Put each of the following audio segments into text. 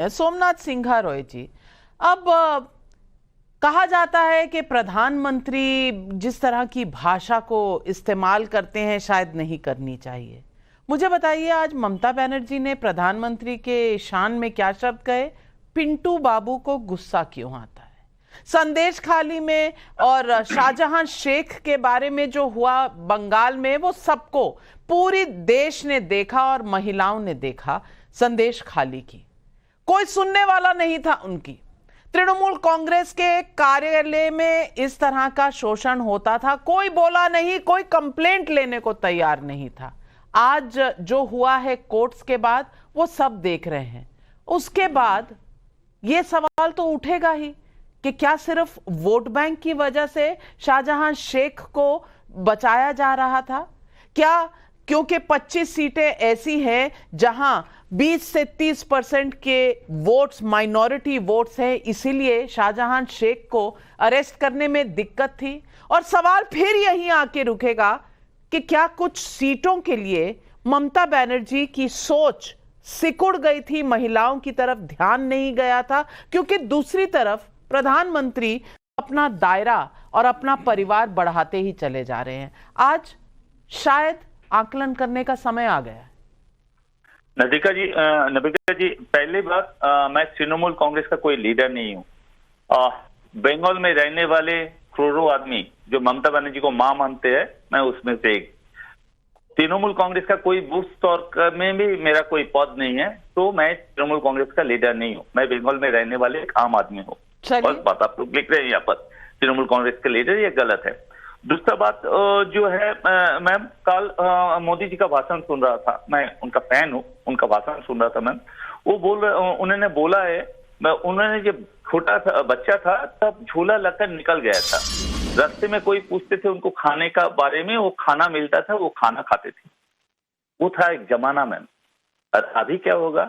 सोमनाथ सिंघा रॉय जी, अब कहा जाता है कि प्रधानमंत्री जिस तरह की भाषा को इस्तेमाल करते हैं शायद नहीं करनी चाहिए। मुझे बताइए, आज ममता बनर्जी ने प्रधानमंत्री के शान में क्या शब्द कहे? पिंटू बाबू को गुस्सा क्यों आता है? संदेश खाली में और शाहजहां शेख के बारे में जो हुआ बंगाल में, वो सबको, पूरी देश ने देखा और महिलाओं ने देखा संदेश खाली की। कोई सुनने वाला नहीं था उनकी। तृणमूल कांग्रेस के कार्यालय में इस तरह का शोषण होता था, कोई बोला नहीं, कोई कंप्लेंट लेने को तैयार नहीं था। आज जो हुआ है कोर्ट्स के बाद, वो सब देख रहे हैं। उसके बाद ये सवाल तो उठेगा ही कि क्या सिर्फ वोट बैंक की वजह से शाहजहां शेख को बचाया जा रहा था? क्या क्योंकि 25 सीटें ऐसी हैं जहां 20 से 30% के वोट्स माइनॉरिटी वोट्स हैं, इसीलिए शाहजहां शेख को अरेस्ट करने में दिक्कत थी? और सवाल फिर यहीं आके रुकेगा कि क्या कुछ सीटों के लिए ममता बनर्जी की सोच सिकुड़ गई थी, महिलाओं की तरफ ध्यान नहीं गया था? क्योंकि दूसरी तरफ प्रधानमंत्री अपना दायरा और अपना परिवार बढ़ाते ही चले जा रहे हैं। आज शायद आकलन करने का समय आ गया है। नबिका जी, पहली बात, मैं तृणमूल कांग्रेस का कोई लीडर नहीं हूँ। बंगाल में रहने वाले करोड़ों आदमी जो ममता बनर्जी को मां मानते हैं, मैं उसमें से एक। तृणमूल कांग्रेस का कोई बूथ स्तर में भी मेरा कोई पद नहीं है, तो मैं तृणमूल कांग्रेस का लीडर नहीं हूँ। मैं बंगाल में रहने वाले एक आम आदमी हूँ। बस बात आप लोग लिख रहे हैं यहाँ पर तृणमूल कांग्रेस के लीडर, ये गलत है। दूसरा बात जो है, मैम, कल मोदी जी का भाषण सुन रहा था, मैं उनका फैन हूँ, उनका भाषण सुन रहा था मैम। वो उन्होंने बोला है, उन्होंने जब छोटा सा बच्चा था तब झोला लेकर निकल गया था, रास्ते में कोई पूछते थे उनको खाने का बारे में, वो खाना मिलता था, वो खाना खाते थे। वो था एक जमाना मैम। और अभी क्या होगा,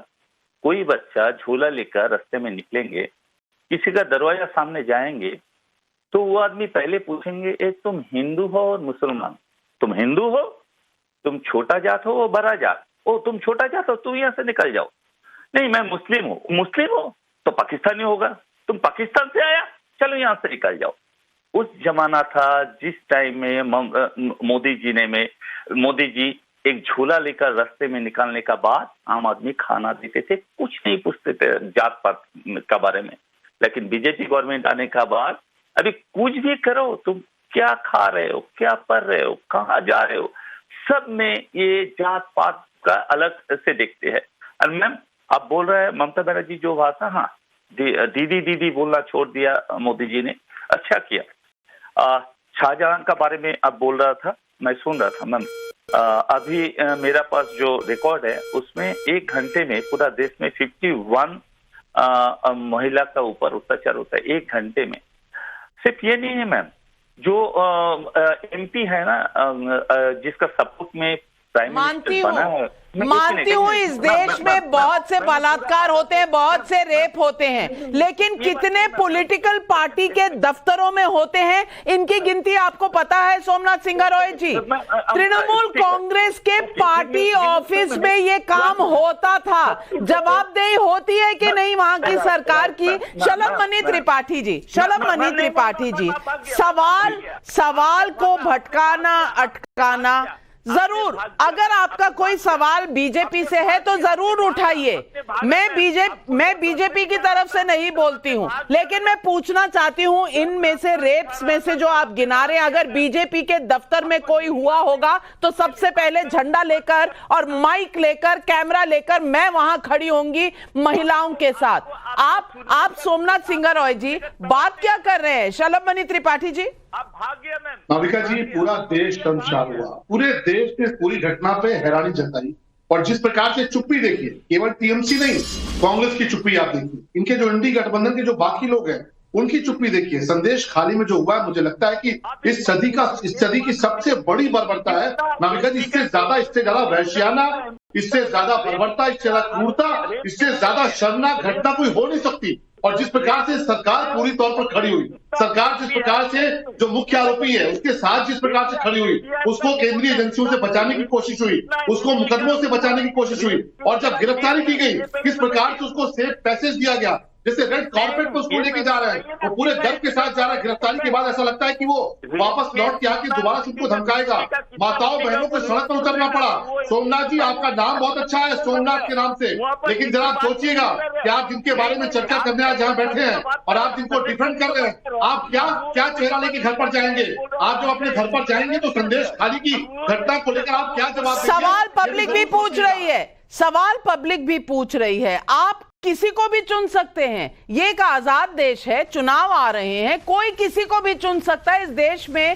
कोई बच्चा झोला लेकर रास्ते में निकलेंगे, किसी का दरवाजा सामने जाएंगे, तो वो आदमी पहले पूछेंगे, तुम हिंदू हो और मुसलमान? तुम हिंदू हो, तुम छोटा जात हो, वो बड़ा जात? ओ, तुम छोटा जात हो, तुम यहाँ से निकल जाओ। नहीं, मैं मुस्लिम हूँ। मुस्लिम हो तो पाकिस्तानी होगा, तुम पाकिस्तान से आया, चलो यहाँ से निकल जाओ। उस जमाना था जिस टाइम में मोदी जी एक झोला लेकर रास्ते में निकालने का बाद आम आदमी खाना देते थे, कुछ नहीं पूछते थे जात पात का बारे में। लेकिन बीजेपी गवर्नमेंट आने का बाद अभी कुछ भी करो, तुम क्या खा रहे हो, क्या पढ़ रहे हो, कहाँ जा रहे हो, सब में ये जात पात का अलग से देखते हैं। और मैम, आप बोल रहे हैं ममता बनर्जी जो भाषा, हाँ, दीदी बोलना छोड़ दिया मोदी जी ने, अच्छा किया। शाहजहां का बारे में आप बोल रहा था, मैं सुन रहा था मैम। अभी मेरा पास जो रिकॉर्ड है उसमें 1 घंटे में पूरा देश में 51 महिला का ऊपर अत्याचार होता है 1 घंटे में। सिर्फ ये नहीं है मैम, जो एमपी है ना, जिसका सपोर्ट में प्राइम मिनिस्टर बना है, मानती हूँ इस देश में बहुत से बलात्कार होते हैं, बहुत से रेप होते हैं, लेकिन कितने पॉलिटिकल पार्टी के दफ्तरों में होते हैं, इनकी गिनती आपको पता है सोमनाथ सिंघा रॉय जी? तृणमूल कांग्रेस के पार्टी ऑफिस में ये काम होता था। जवाबदेही होती है कि नहीं वहां की सरकार की? शलभमणि त्रिपाठी जी, सवाल को भटकाना, अटकाना जरूर, अगर आपका कोई सवाल बीजेपी से है तो जरूर उठाइए। मैं बीजेपी की तरफ से नहीं बोलती हूं, लेकिन मैं पूछना चाहती हूं, इनमें से रेप्स में से जो आप गिना रहे हैं, अगर बीजेपी के दफ्तर में कोई हुआ होगा तो सबसे पहले झंडा लेकर और माइक लेकर, कैमरा लेकर मैं वहां खड़ी होंगी महिलाओं के साथ। आप सोमनाथ सिंघा रॉय जी बात क्या कर रहे हैं? शलभमणि त्रिपाठी जी, आप भाग गया मैम। नाविका जी, पूरा देश शर्मसार हुआ, पूरे देश ने पूरी घटना पे हैरानी जताई। और जिस प्रकार से चुप्पी देखिए, केवल टीएमसी नहीं, कांग्रेस की चुप्पी आप देखिए, इनके जो इंडी गठबंधन के जो बाकी लोग हैं उनकी चुप्पी देखिए। संदेश खाली में जो हुआ है, मुझे लगता है कि इस सदी की सबसे बड़ी बर्बरता है नाविका जी। इससे ज्यादा वैश्याना, इससे ज्यादा बर्बरता, इससे ज्यादा क्रूरता, इससे ज्यादा शर्मनाक घटना कोई हो नहीं सकती। और जिस प्रकार से सरकार पूरी तौर पर खड़ी हुई, सरकार जिस प्रकार से जो मुख्य आरोपी है उसके साथ जिस प्रकार से खड़ी हुई, उसको केंद्रीय एजेंसियों से बचाने की कोशिश हुई, उसको मुकदमों से बचाने की कोशिश हुई, और जब गिरफ्तारी की गई किस प्रकार से उसको सेफ पैसेज दिया गया, जैसे रेड कॉर्पेट पे उसको लेके जा रहे हैं, वो पूरे गर्व के साथ जा रहा है। गिरफ्तारी के बाद ऐसा लगता है कि वो वापस लौट के आके दोबारा सबको धमकाएगा। माताओं बहनों को सड़क पर उतरना पड़ा। सोमनाथ जी, आपका नाम बहुत अच्छा है सोमनाथ के नाम से, लेकिन जरा आप सोचिएगा कि आप जिनके बारे में चर्चा करने आज जहां बैठे हैं और आप जिनको डिफेंड कर रहे हैं, आप क्या चेहरा लेके घर पर जाएंगे? आप जब अपने घर पर जाएंगे तो संदेश खाली की घटना को लेकर आप क्या जवाब देंगे? सवाल पब्लिक भी पूछ रही है, सवाल पब्लिक भी पूछ रही है। आप किसी को भी चुन सकते हैं, ये एक आजाद देश है, चुनाव आ रहे हैं, कोई किसी को भी चुन सकता है। इस देश में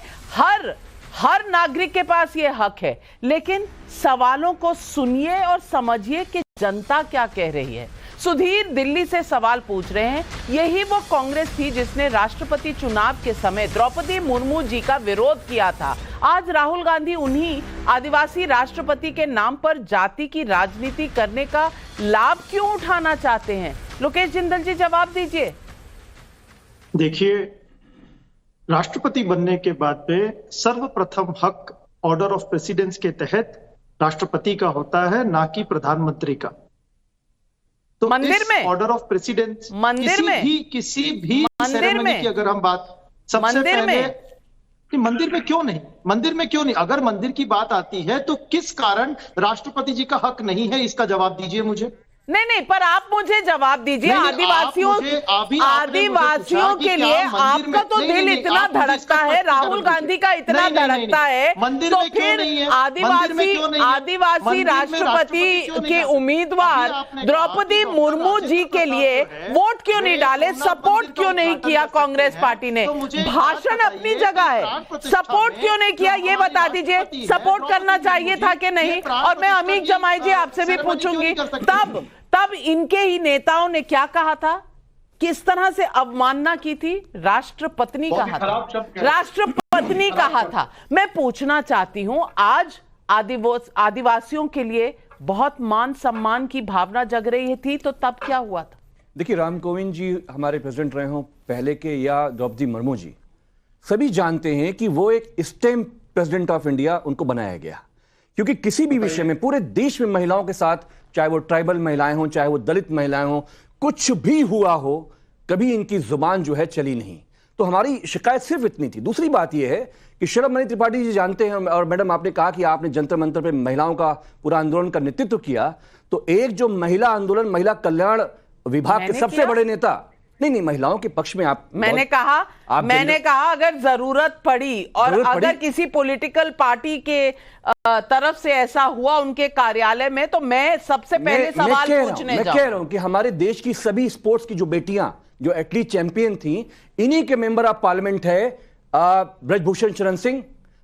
हर नागरिक के पास ये हक है, लेकिन सवालों को सुनिए और समझिए कि जनता क्या कह रही है। सुधीर दिल्ली से सवाल पूछ रहे हैं, यही वो कांग्रेस थी जिसने राष्ट्रपति चुनाव के समय द्रौपदी मुर्मू जी का विरोध किया था। आज राहुल गांधी उन्हीं आदिवासी राष्ट्रपति के नाम पर जाति की राजनीति करने का लाभ क्यों उठाना चाहते हैं? लोकेश जिंदल जी जवाब दीजिए। देखिए, राष्ट्रपति बनने के बाद में सर्वप्रथम हक ऑर्डर ऑफ प्रेसिडेंस के तहत राष्ट्रपति का होता है, ना कि प्रधानमंत्री का। तो मंदिर में ऑर्डर ऑफ प्रेसिडेंस किसी भी सेरेमनी की अगर हम बात सबसे पहले मंदिर में क्यों नहीं? अगर मंदिर की बात आती है तो किस कारण राष्ट्रपति जी का हक नहीं है, इसका जवाब दीजिए मुझे। नहीं, पर आप मुझे जवाब दीजिए। आदिवासियों के लिए आपका तो दिल इतना धड़कता है, राहुल गांधी का इतना धड़कता है, तो फिर आदिवासी राष्ट्रपति के उम्मीदवार द्रौपदी मुर्मू जी के लिए वोट क्यों नहीं डाले, सपोर्ट क्यों नहीं किया कांग्रेस पार्टी ने? भाषण अपनी जगह है, सपोर्ट क्यों नहीं किया ये बता दीजिए। सपोर्ट करना चाहिए था कि नहीं? और मैं अमीक जमाई जी आपसे भी पूछूंगी, तब इनके ही नेताओं ने क्या कहा था, किस तरह से अवमानना की थी? राष्ट्रपत्नी कहा था। मैं पूछना चाहती हूं, आज आदिवासियों के लिए बहुत मान सम्मान की भावना जग रही थी, तो तब क्या हुआ था? देखिए, राम कोविंद जी हमारे प्रेसिडेंट रहे हों पहले के या द्रौपदी मुर्मू जी, सभी जानते हैं कि वो एक स्टेम प्रेसिडेंट ऑफ इंडिया उनको बनाया गया, क्योंकि किसी भी विषय में पूरे देश में महिलाओं के साथ, चाहे वो ट्राइबल महिलाएं हों, चाहे वो दलित महिलाएं हों, कुछ भी हुआ हो, कभी इनकी जुबान जो है चली नहीं। तो हमारी शिकायत सिर्फ इतनी थी। दूसरी बात यह है कि शिरोमणि त्रिपाठी जी जानते हैं, और मैडम आपने कहा कि आपने जंतर मंतर पे महिलाओं का पूरा आंदोलन का नेतृत्व किया, तो एक जो महिला आंदोलन, महिला कल्याण विभाग के सबसे बड़े नेता, नहीं, महिलाओं के पक्ष में मैंने कहा अगर जरूरत पड़ी और अगर किसी पॉलिटिकल पार्टी के तरफ से ऐसा हुआ उनके कार्यालय में, तो मैं सबसे पहले सवाल पूछने मैं कह रहा हूं कि हमारे देश की सभी स्पोर्ट्स की जो बेटियां जो एथलीट चैंपियन थी, इन्हीं के मेंबर ऑफ पार्लियामेंट है ब्रजभूषण शरण सिंह,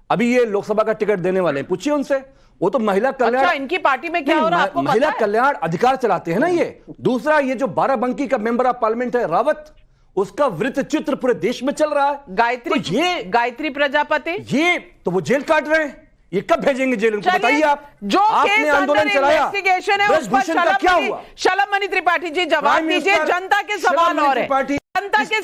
अभी ये लोकसभा का टिकट देने वाले हैं, पूछिए उनसे। वो तो महिला कल्याण, अच्छा, इनकी पार्टी में क्या हो रहा है आपको महिला कल्याण अधिकार चलाते हैं ना ये। दूसरा, ये जो बाराबंकी का मेंबर ऑफ पार्लियामेंट है रावत, उसका वृत्त चित्र पूरे देश में चल रहा है। गायत्री प्रजापति, ये तो वो जेल काट रहे हैं, ये कब भेजेंगे जेल उनको बताइए आप। जो आपने आंदोलन चलाया, इन्वेस्टिगेशन है उस पर क्या हुआ? शलभमणि त्रिपाठी जी जवाब दीजिए, जनता के सवाल और है, जनता के